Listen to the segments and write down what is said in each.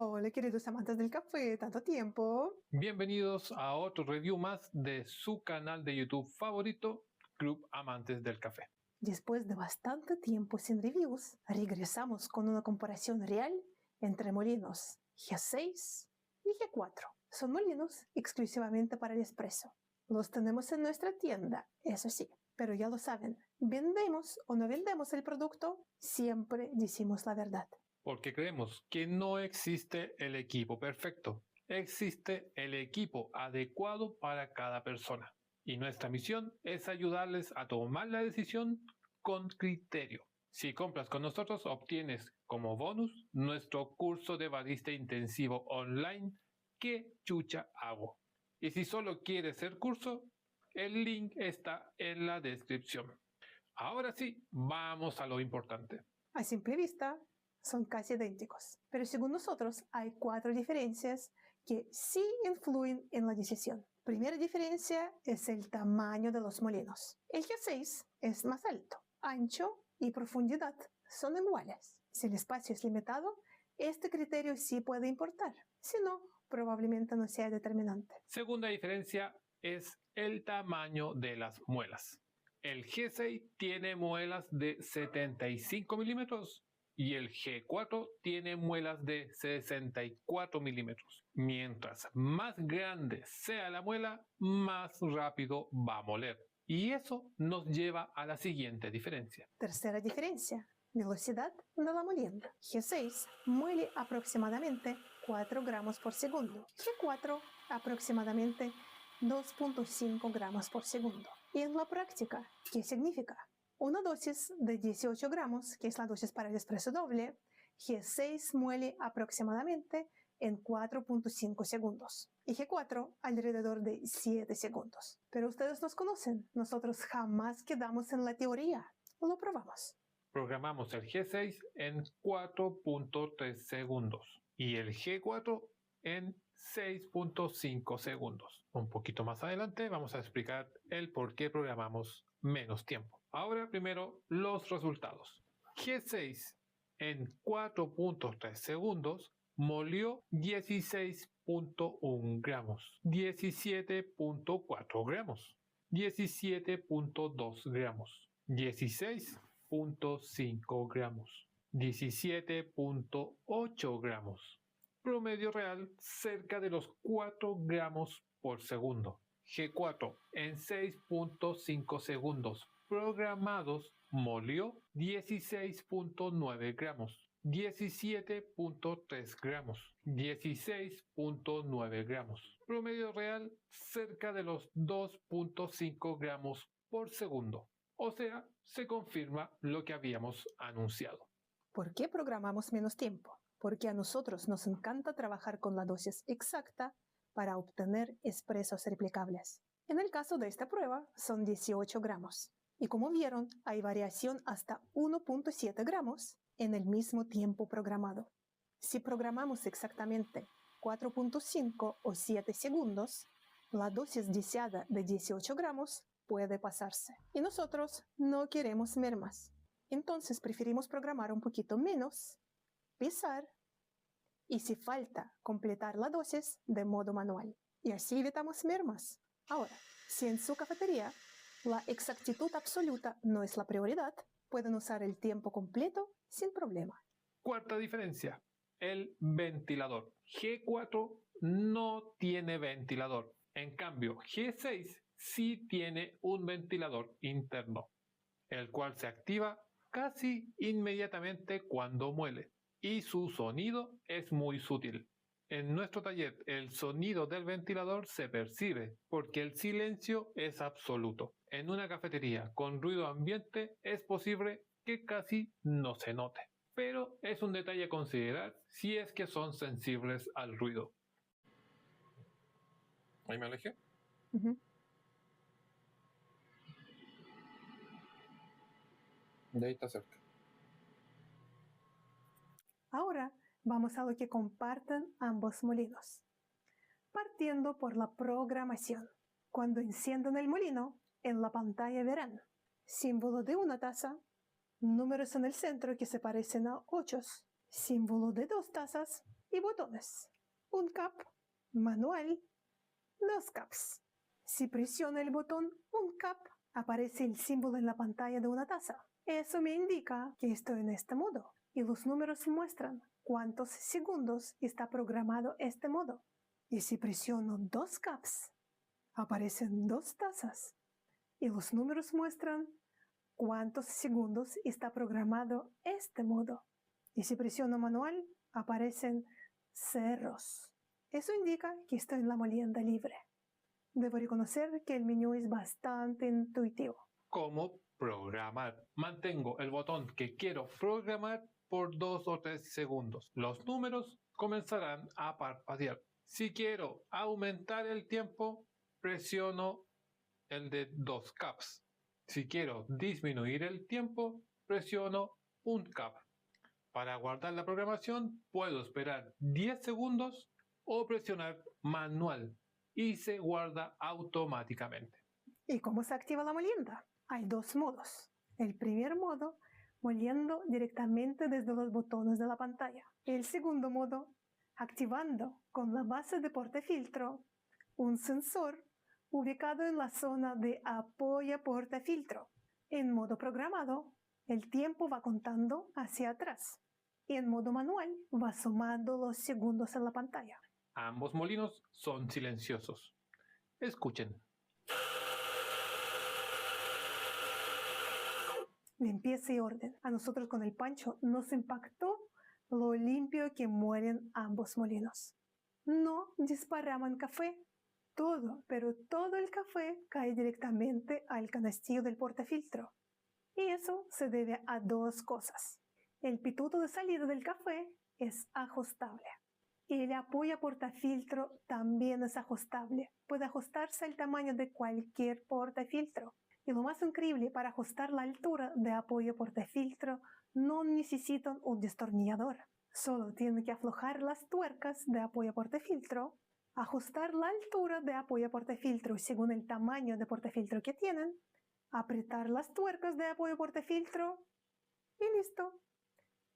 Hola, queridos amantes del café, tanto tiempo. Bienvenidos a otro review más de su canal de YouTube favorito, Club Amantes del Café. Después de bastante tiempo sin reviews, regresamos con una comparación real entre molinos G6 y G4. Son molinos exclusivamente para el espresso. Los tenemos en nuestra tienda, eso sí, pero ya lo saben, vendemos o no vendemos el producto, siempre decimos la verdad. Porque creemos que no existe el equipo perfecto. Existe el equipo adecuado para cada persona. Y nuestra misión es ayudarles a tomar la decisión con criterio. Si compras con nosotros, obtienes como bonus nuestro curso de barista intensivo online ¿Qué chucha hago? Y si solo quieres el curso, el link está en la descripción. Ahora sí, vamos a lo importante. A simple vista, son casi idénticos, pero según nosotros hay 4 diferencias que sí influyen en la decisión. Primera diferencia es el tamaño de los molinos. El G6 es más alto, ancho y profundidad son iguales. Si el espacio es limitado, este criterio sí puede importar. Si no, probablemente no sea determinante. Segunda diferencia es el tamaño de las muelas. El G6 tiene muelas de 75 milímetros y el G4 tiene muelas de 64 milímetros. Mientras más grande sea la muela, más rápido va a moler. Y eso nos lleva a la siguiente diferencia. Tercera diferencia, velocidad de la molienda. G6 muele aproximadamente 4 gramos por segundo. G4 aproximadamente 2.5 gramos por segundo. Y en la práctica, ¿qué significa? Una dosis de 18 gramos, que es la dosis para el espresso doble, G6 muele aproximadamente en 4.5 segundos y G4 alrededor de 7 segundos. Pero ustedes nos conocen, nosotros jamás quedamos en la teoría, lo probamos. Programamos el G6 en 4.3 segundos y el G4 en 6.5 segundos. Un poquito más adelante vamos a explicar el por qué programamos menos tiempo. Ahora primero los resultados. G6 en 4.3 segundos molió 16.1 gramos, 17.4 gramos, 17.2 gramos, 16.5 gramos, 17.8 gramos. Promedio real cerca de los 4 gramos por segundo. G4 en 6.5 segundos programados molió 16.9 gramos, 17.3 gramos, 16.9 gramos. Promedio real cerca de los 2.5 gramos por segundo. O sea, se confirma lo que habíamos anunciado. ¿Por qué programamos menos tiempo? Porque a nosotros nos encanta trabajar con la dosis exacta para obtener expresos replicables. En el caso de esta prueba son 18 gramos. Y como vieron, hay variación hasta 1.7 gramos en el mismo tiempo programado. Si programamos exactamente 4.5 o 7 segundos, la dosis deseada de 18 gramos puede pasarse. Y nosotros no queremos mermas. Entonces preferimos programar un poquito menos, pesar y si falta completar la dosis de modo manual. Y así evitamos mermas. Ahora, si en su cafetería la exactitud absoluta no es la prioridad, pueden usar el tiempo completo sin problema. Cuarta diferencia, el ventilador. G4 no tiene ventilador. En cambio, G6 sí tiene un ventilador interno, el cual se activa casi inmediatamente cuando muele, y su sonido es muy sutil. En nuestro taller, el sonido del ventilador se percibe porque el silencio es absoluto. En una cafetería con ruido ambiente es posible que casi no se note, pero es un detalle a considerar si es que son sensibles al ruido. ¿Ahí me alejé? De ahí está cerca. Ahora vamos a lo que comparten ambos molinos. Partiendo por la programación. Cuando enciendan el molino, en la pantalla verán símbolo de una taza, números en el centro que se parecen a 8, símbolo de 2 tazas y botones. Un cap manual, 2 caps. Si presiono el botón un cap, aparece el símbolo en la pantalla de una taza. Eso me indica que estoy en este modo y los números muestran cuántos segundos está programado este modo. Y si presiono 2 caps, aparecen 2 tazas y los números muestran cuántos segundos está programado este modo. Y si presiono manual, aparecen ceros. Eso indica que estoy en la molienda libre. Debo reconocer que el menú es bastante intuitivo. ¿Cómo programar? Mantengo el botón que quiero programar por 2 o 3 segundos. Los números comenzarán a parpadear. Si quiero aumentar el tiempo, presiono el de 2 caps. Si quiero disminuir el tiempo, presiono un cap. Para guardar la programación, puedo esperar 10 segundos o presionar manual y se guarda automáticamente. ¿Y cómo se activa la molienda? Hay 2 modos. El primer modo, moliendo directamente desde los botones de la pantalla. El segundo modo, activando con la base de portafiltro un sensor ubicado en la zona de apoya portafiltro. En modo programado, el tiempo va contando hacia atrás y en modo manual va sumando los segundos en la pantalla. Ambos molinos son silenciosos. Escuchen. Limpieza y orden. A nosotros con el Pancho nos impactó lo limpio que muelen ambos molinos. No disparaban café. Todo, pero todo el café cae directamente al canastillo del portafiltro. Y eso se debe a 2 cosas. El pituto de salida del café es ajustable. Y el apoyo portafiltro también es ajustable. Puede ajustarse al tamaño de cualquier portafiltro. Y lo más increíble, para ajustar la altura de apoyo portafiltro no necesitan un destornillador. Solo tienen que aflojar las tuercas de apoyo portafiltro, ajustar la altura de apoyo portafiltro según el tamaño de portafiltro que tienen, apretar las tuercas de apoyo portafiltro y listo.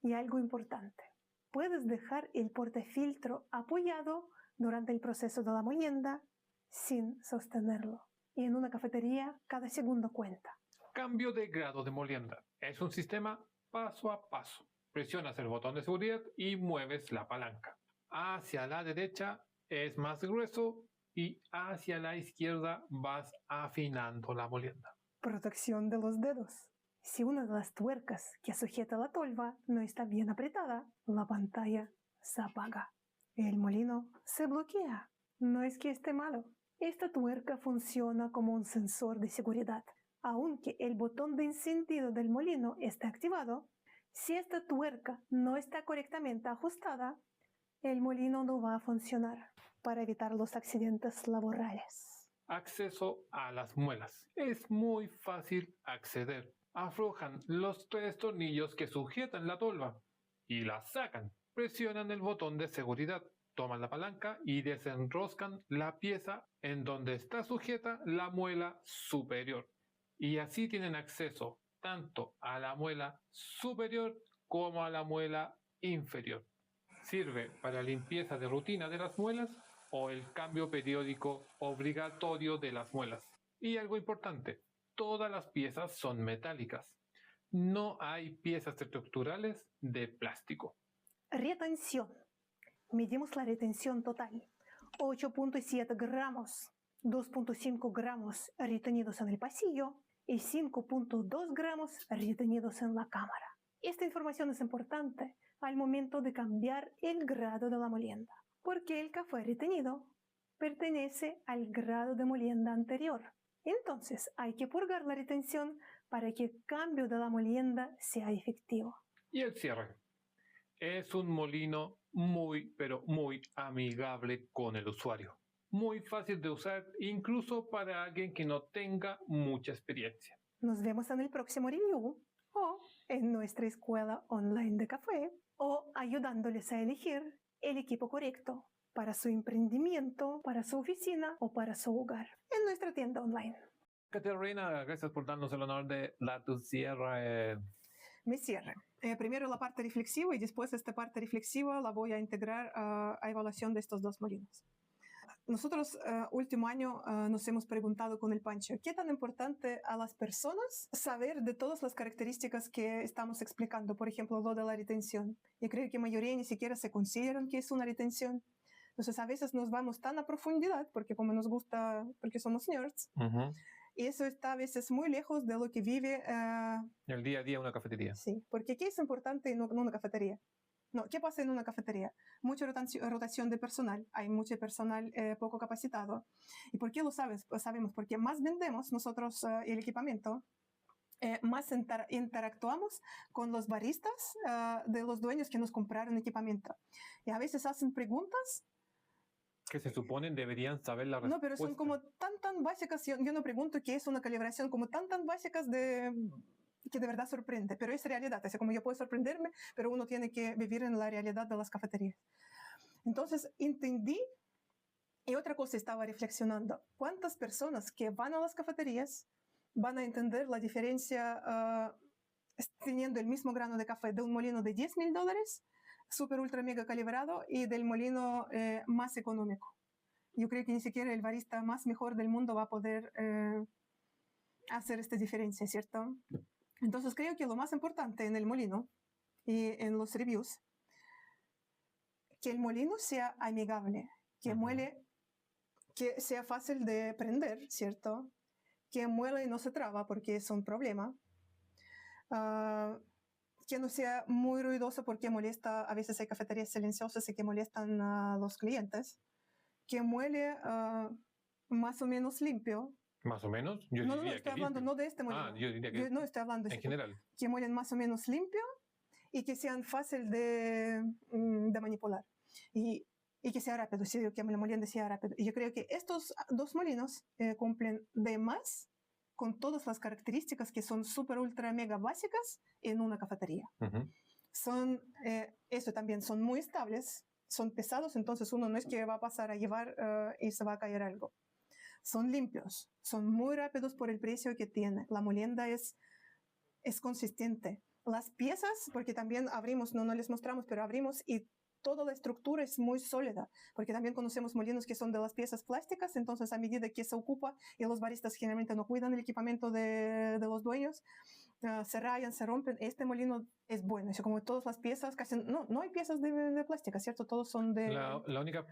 Y algo importante, puedes dejar el portafiltro apoyado durante el proceso de la molienda sin sostenerlo. Y en una cafetería, cada segundo cuenta. Cambio de grado de molienda. Es un sistema paso a paso. Presionas el botón de seguridad y mueves la palanca. Hacia la derecha es más grueso y hacia la izquierda vas afinando la molienda. Protección de los dedos. Si una de las tuercas que sujeta la tolva no está bien apretada, la pantalla se apaga. El molino se bloquea. No es que esté malo. Esta tuerca funciona como un sensor de seguridad. Aunque el botón de encendido del molino esté activado, si esta tuerca no está correctamente ajustada, el molino no va a funcionar para evitar los accidentes laborales. Acceso a las muelas. Es muy fácil acceder. Aflojan los 3 tornillos que sujetan la tolva y la sacan. Presionan el botón de seguridad. Toman la palanca y desenroscan la pieza en donde está sujeta la muela superior. Y así tienen acceso tanto a la muela superior como a la muela inferior. Sirve para limpieza de rutina de las muelas o el cambio periódico obligatorio de las muelas. Y algo importante, todas las piezas son metálicas. No hay piezas estructurales de plástico. Retención. Medimos la retención total. 8.7 gramos, 2.5 gramos retenidos en el pasillo y 5.2 gramos retenidos en la cámara. Esta información es importante al momento de cambiar el grado de la molienda, porque el café retenido pertenece al grado de molienda anterior. Entonces hay que purgar la retención para que el cambio de la molienda sea efectivo. Y el cierre. Es un molino muy, pero muy amigable con el usuario. Muy fácil de usar, incluso para alguien que no tenga mucha experiencia. Nos vemos en el próximo review o en nuestra escuela online de café o ayudándoles a elegir el equipo correcto para su emprendimiento, para su oficina o para su hogar en nuestra tienda online. Caterina, gracias por darnos el honor de dar tu cierre. Me cierre. Primero la parte reflexiva y después esta parte reflexiva la voy a integrar a evaluación de estos dos molinos. Nosotros último año nos hemos preguntado con el Pancho, ¿qué tan importante a las personas saber de todas las características que estamos explicando? Por ejemplo, lo de la retención. Yo creo que la mayoría ni siquiera se consideran que es una retención. Entonces a veces nos vamos tan a profundidad porque como nos gusta, porque somos nerds, y eso está a veces muy lejos de lo que vive... el día a día en una cafetería. Sí, porque ¿qué es importante en una cafetería? No, ¿qué pasa en una cafetería? Mucha rotación de personal, hay mucho personal poco capacitado. ¿Y por qué lo sabes? Pues sabemos porque más vendemos nosotros el equipamiento, más interactuamos con los baristas de los dueños que nos compraron equipamiento. Y a veces hacen preguntas que se suponen deberían saber la respuesta. No, pero son como tan básicas, yo no pregunto qué es una calibración, como tan básicas que de verdad sorprende, pero es realidad, así como yo puedo sorprenderme, pero uno tiene que vivir en la realidad de las cafeterías. Entonces entendí, y otra cosa estaba reflexionando, ¿cuántas personas que van a las cafeterías van a entender la diferencia teniendo el mismo grano de café de un molino de $10,000, super ultra mega calibrado, y del molino más económico? Yo creo que ni siquiera el barista más mejor del mundo va a poder hacer esta diferencia, ¿cierto? Entonces creo que lo más importante en el molino y en los reviews, que el molino sea amigable, que muele, que sea fácil de prender, ¿cierto? Que muele y no se traba porque es un problema. Que no sea muy ruidoso porque molesta, a veces hay cafeterías silenciosas y que molestan a los clientes. Que muele más o menos limpio. ¿Más o menos? Yo no, diría estoy que hablando limpio. no de este molino. Yo diría que yo no estoy hablando en general. Que muelen más o menos limpio y que sean fácil de manipular. Y que sea rápido, sí, que el moliendo sea rápido. Y yo creo que estos dos molinos cumplen de más con todas las características que son súper, ultra, mega básicas en una cafetería. Son, eso también, son muy estables, son pesados, entonces uno no es que va a pasar a llevar y se va a caer algo. Son limpios, son muy rápidos por el precio que tiene. La molienda es consistente. Las piezas, porque también abrimos, no les mostramos, pero abrimos y toda la estructura es muy sólida, porque también conocemos molinos que son de las piezas plásticas, entonces a medida que se ocupa y los baristas generalmente no cuidan el equipamiento de los dueños, se rayan, se rompen. Este molino es bueno, es como todas las piezas, casi no hay piezas de plástica, ¿cierto? Todos son de... La única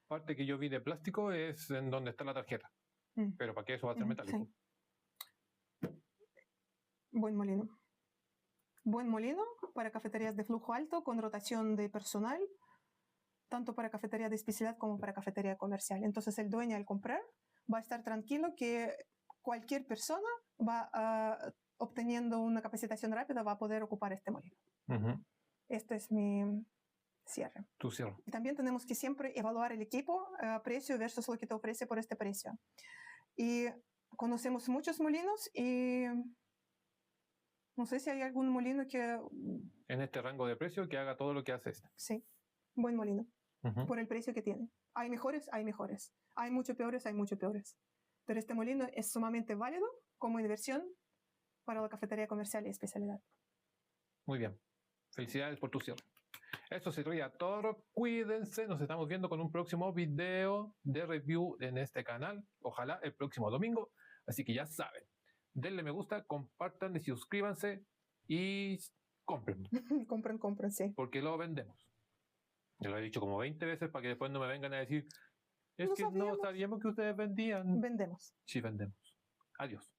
parte que yo vi de plástico es en donde está la tarjeta, pero ¿para qué eso va a ser metálico? Sí. Buen molino. Buen molino para cafeterías de flujo alto con rotación de personal, tanto para cafetería de especialidad como para cafetería comercial. Entonces el dueño al comprar va a estar tranquilo que cualquier persona va obteniendo una capacitación rápida va a poder ocupar este molino. Este es mi cierre. Tu cierre. Y también tenemos que siempre evaluar el equipo, precio versus lo que te ofrece por este precio. Y conocemos muchos molinos y no sé si hay algún molino que... En este rango de precio que haga todo lo que hace este. Sí, buen molino. Por el precio que tiene. Hay mejores, hay mejores. Hay mucho peores, hay mucho peores. Pero este molino es sumamente válido como inversión para la cafetería comercial y especialidad. Muy bien. Felicidades por tu cierre. Esto sería todo. Cuídense. Nos estamos viendo con un próximo video de review en este canal. Ojalá el próximo domingo. Así que ya saben. Denle me gusta, compartan y suscríbanse y compren. compren, sí. Porque lo vendemos. Yo lo he dicho como 20 veces para que después no me vengan a decir, es no que no sabíamos que ustedes vendían. Vendemos. Sí, vendemos. Adiós.